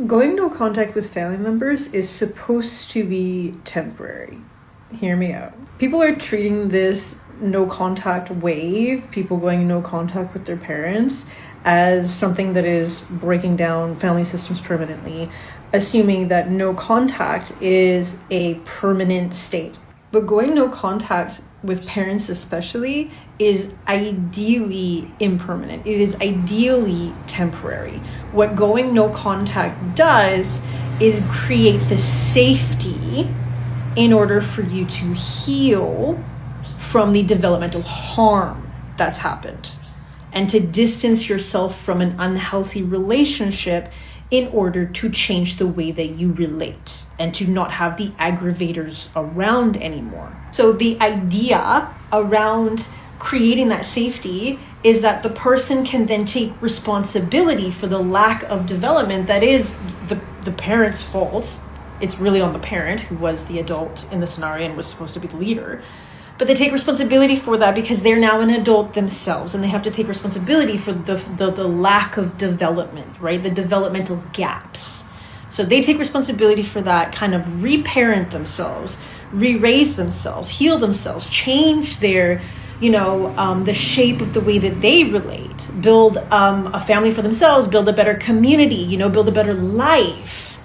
Going no contact with family members is supposed to be temporary. Hear me out. People are treating this no contact wave, people going no contact with their parents, as something that is breaking down family systems permanently, assuming that no contact is a permanent state. But going no contact with parents especially is ideally impermanent. It is ideally temporary. What going no contact does is create the safety in order for you to heal from the developmental harm that's happened, and to distance yourself from an unhealthy relationship in order to change the way that you relate and to not have the aggravators around anymore. So the idea around creating that safety is that the person can then take responsibility for the lack of development that is the parent's fault. It's really on the parent, who was the adult in the scenario and was supposed to be the leader. But they take responsibility for that because they're now an adult themselves, and they have to take responsibility for the lack of development, right? The developmental gaps. So they take responsibility for that, kind of reparent themselves, re-raise themselves, heal themselves, change their, the shape of the way that they relate, build a family for themselves, build a better community, build a better life.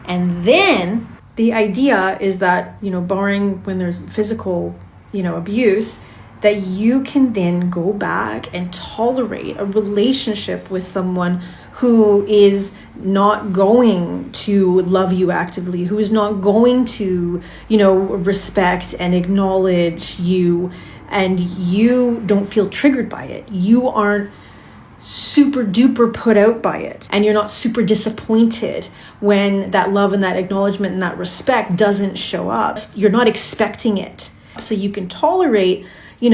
And then the idea is that, barring when there's physical abuse, that you can then go back and tolerate a relationship with someone who is not going to love you actively, who is not going to, respect and acknowledge you, and you don't feel triggered by it. You aren't super duper put out by it, and you're not super disappointed when that love and that acknowledgement and that respect doesn't show up. You're not expecting it. So you can tolerate,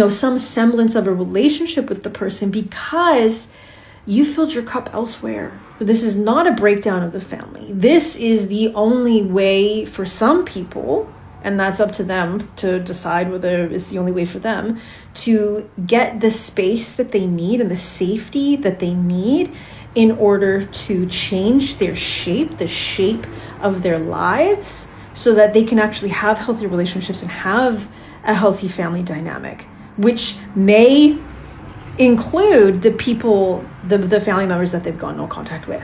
some semblance of a relationship with the person because you filled your cup elsewhere. This is not a breakdown of the family. This is the only way for some people, and that's up to them to decide whether it's the only way for them, to get the space that they need and the safety that they need in order to change their shape, the shape of their lives, so that they can actually have healthy relationships and have a healthy family dynamic, which may include the people, the family members that they've gone no contact with.